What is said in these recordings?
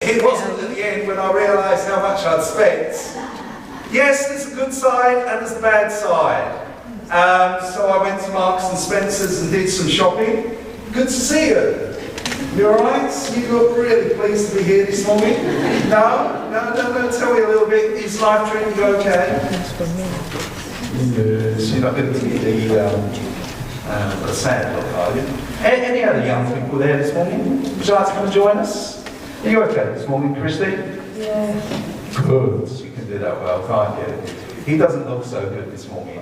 It wasn't at the end when I realised how much I'd spent. Yes, there's a good side and there's a bad side. So I went to Marks and Spencer's and did some shopping. Good to see you. You alright? You look really pleased to be here this morning. No? Tell me a little bit. Is life treating you okay? Yes, you're not going to get the sad look, are you? Any other young people there this morning? Would you like to come and join us? Are you okay this morning, Christy? Yeah. Good. You can do that well, can't you? He doesn't look so good this morning.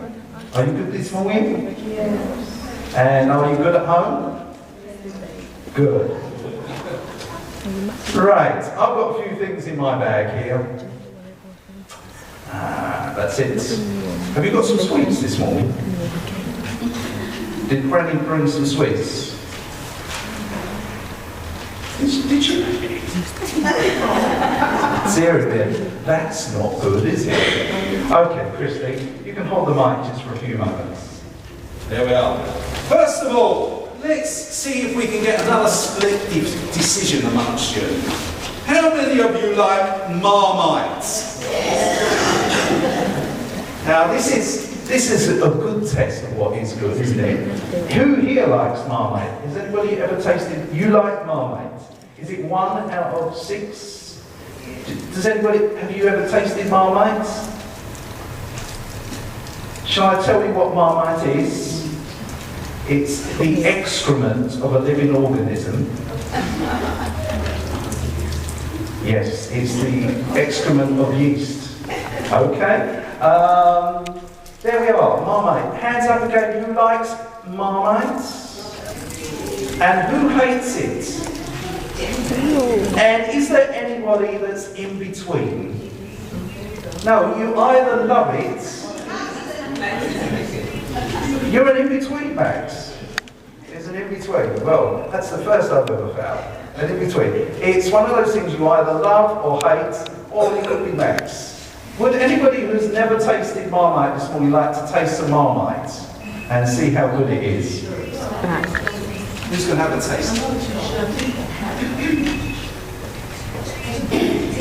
Are you good this morning? Yes. And are you good at home? Good. Right, I've got a few things in my bag here. That's it. Have you got some sweets this morning? Did Granny bring some sweets? Did you? Seriously, that's not good, is it? Okay, Christy, you can hold the mic just for a few moments. There we are. First of all, let's see if we can get another split decision amongst you. How many of you like Marmite? Now this is a good test of what is good, isn't it? Who here likes Marmite? Has anybody ever tasted? You like Marmite? Is it 1 out of 6? Does anybody? Have you ever tasted Marmite? Shall I tell you what Marmite is? It's the excrement of a living organism. Yes, it's the excrement of yeast. Okay? There we are, Marmite. Hands up again, who likes Marmite? And who hates it? And is there anybody that's in between? No, you either love it. You're an in-between, Max. There's an in-between. Well, that's the first I've ever found. An in-between. It's one of those things you either love or hate, or you could be Max. Would anybody who's never tasted Marmite this morning like to taste some Marmite and see how good it is? Who's going to have a taste?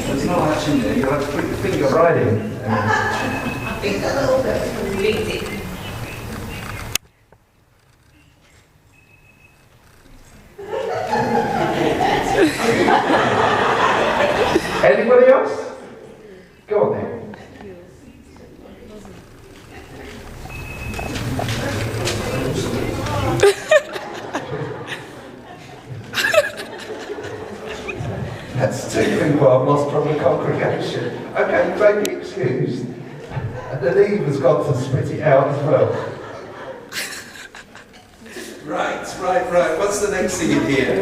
There's not much in there. You'll have to put your finger right in. I think a little bit really. Anybody else? Go on then. That's two people I've lost from the congregation. Okay, you may be excused. And then Eve has got to spit it out as well. Right. What's the next thing in here?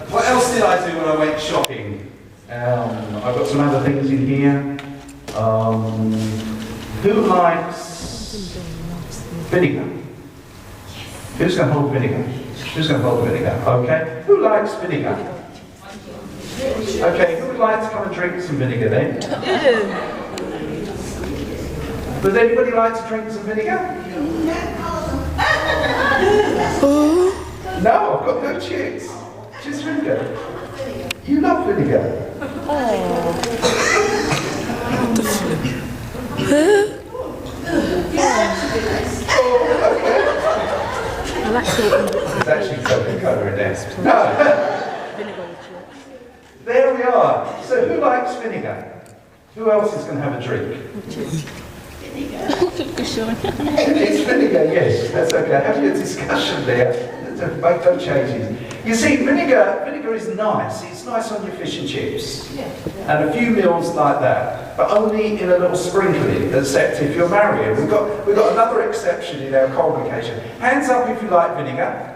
What else did I do when I went shopping? I've got some other things in here. Who likes vinegar? Who's going to hold vinegar? Who's going to hold vinegar? Okay. Who likes vinegar? Okay, who would like to come and drink some vinegar then? Would anybody like to drink some vinegar? No, I've got no chicks. Just vinegar. You love vinegar. Okay. There's actually something colour in there. No. There we are. So who likes vinegar? Who else is going to have a drink? It's vinegar, yes. That's okay. Have your discussion there. Don't make no changes. You see, vinegar is nice. It's nice on your fish and chips. And a few meals like that. But only in a little sprinkling, except if you're married. We've got another exception in our congregation. Hands up if you like vinegar.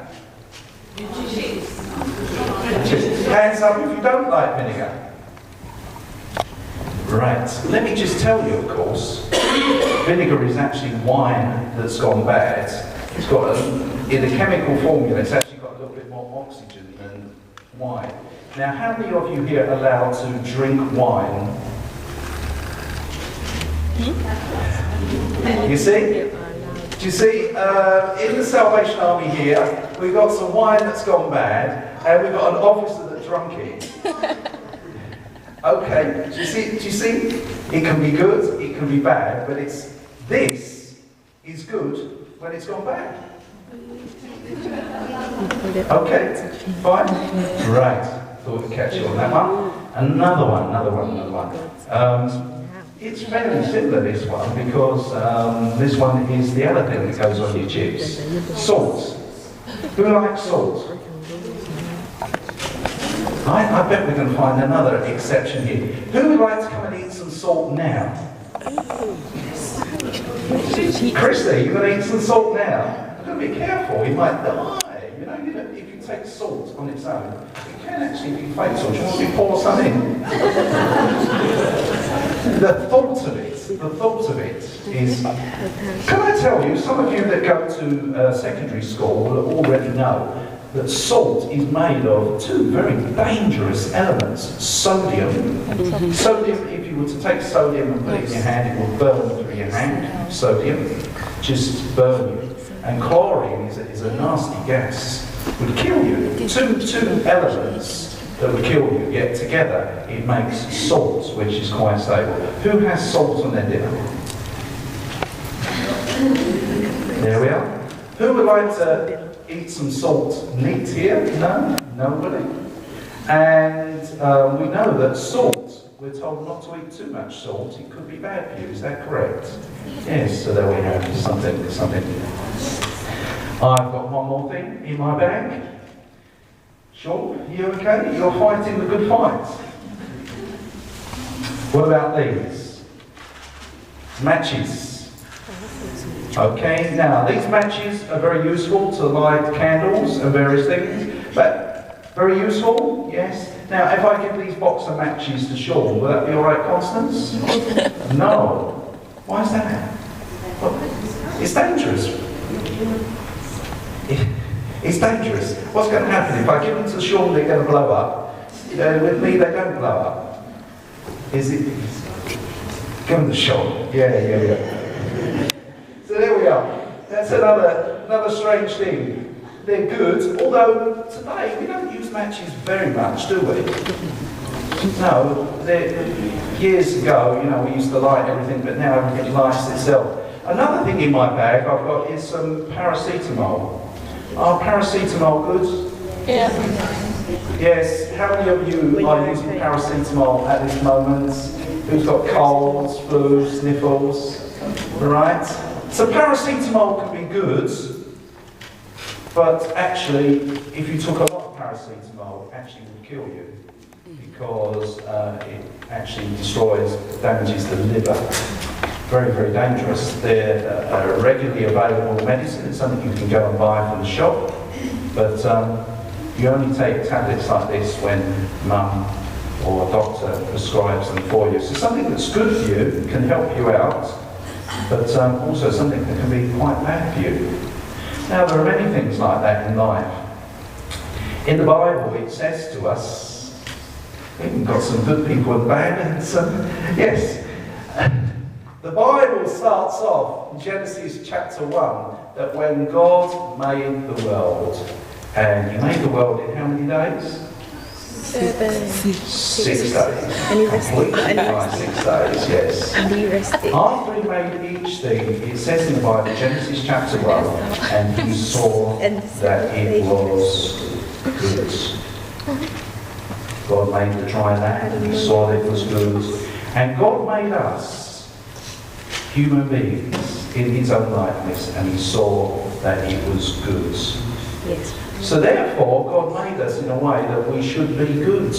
Hands up if you don't like vinegar. Right, let me just tell you, of course, vinegar is actually wine that's gone bad. It's got, in the chemical formula, it's actually got a little bit more oxygen than wine. Now, how many of you here are allowed to drink wine? You see? Do you see, in the Salvation Army here, we've got some wine that's gone bad, and we've got an officer that drunk it. Okay, do you see? It can be good, it can be bad, but this is good when it's gone bad. Okay, fine? Right, thought we'd catch you on that one. Another one. It's fairly similar, this one, because this one is the other thing that goes on your chips. Salt. Who likes salt? I bet we're going to find another exception here. Who would like to come and eat some salt now? Christy, you're going to eat some salt now? You've got to be careful, you might die. You know, if you take salt on its own, it can actually be fatal. Do you want me to pour some in? The thought of it is, can I tell you, some of you that go to secondary school will already know that salt is made of two very dangerous elements. Sodium. Sodium, if you were to take sodium and put it in your hand, it will burn through your hand. Sodium, just burn you. And chlorine is a nasty gas, would kill you. Two elements that would kill you, yet together it makes salt, which is quite stable. Who has salt on their dinner? There we are. Who would like to eat some salt meat here? No? Nobody? And we know that salt, we're told not to eat too much salt, it could be bad for you, is that correct? Yes, so there we have something. I've got one more thing in my bag. Sean, you okay? You're fighting the good fight. What about these? Matches. Okay, now these matches are very useful to light candles and various things, but very useful, yes. Now, if I give these box of matches to Sean, will that be all right, Constance? No. Why is that? Well, it's dangerous. It's dangerous. What's going to happen? If I give them to Sean, they're going to blow up. With me, they don't blow up. Is it? Give them to Sean. Yeah. So there we are. That's another strange thing. They're good, although today we don't use matches very much, do we? No. Years ago, you know, we used to light everything, but now everything lights itself. Another thing in my bag I've got is some paracetamol. Are paracetamol good? Yeah. Yes. How many of you are using paracetamol at this moment? Who's got colds, flu, sniffles? Right? So paracetamol can be good, but actually, if you took a lot of paracetamol, it actually would kill you, because it actually damages the liver. Very, very dangerous. They're a regularly available medicine. It's something you can go and buy from the shop, but you only take tablets like this when mum or a doctor prescribes them for you. So something that's good for you can help you out, but also something that can be quite bad for you. Now, there are many things like that in life. In the Bible, it says to us, we've got some good people and bad, and some, yes. The Bible starts off in Genesis chapter 1 that when God made the world, and He made the world in how many days? 6 days. And He rested. Completely by 6 days, yes. And He rested. After He made each thing, it says in the Bible, Genesis chapter 1, and He saw that it was good. God made the dry land, and He saw that it was good. And God made us, human beings, in His own likeness, and He saw that it was good. Yes. So therefore, God made us in a way that we should be good.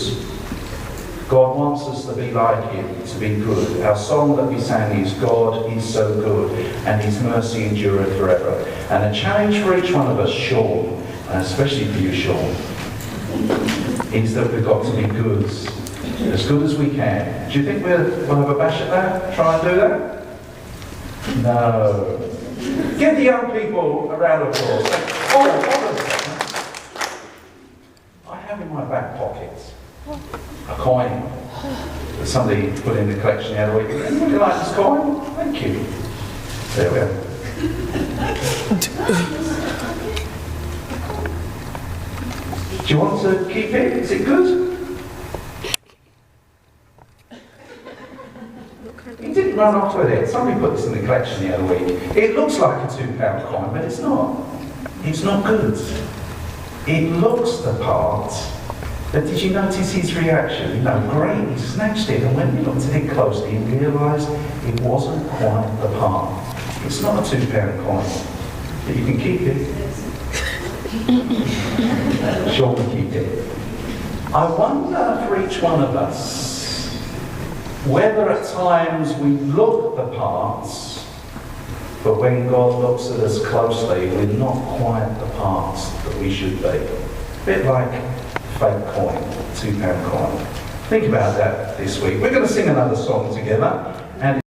God wants us to be like Him, to be good. Our song that we sang is, God is so good, and His mercy endureth forever. And a challenge for each one of us, Sean, and especially for you, Sean, is that we've got to be good, as good as we can. Do you think we'll have a bash at that? Try and do that? No. Give the young people a round of applause. Hold on a second. I have in my back pocket a coin that somebody put in the collection the other week. Would you like this coin? Thank you. There we are. Do you want to keep it? Is it good? didn't run off with it. Somebody put this in the collection the other week. It looks like a £2 coin, but it's not. It's not good. It looks the part, but did you notice his reaction? You know, great, he snatched it, and when he looked at it closely, he realised it wasn't quite the part. It's not a £2 coin, but you can keep it. Sure, we keep it. I wonder for each one of us whether at times we look the parts, but when God looks at us closely, we're not quite the parts that we should be. A bit like fake coin, £2 coin. Think about that this week. We're going to sing another song together. And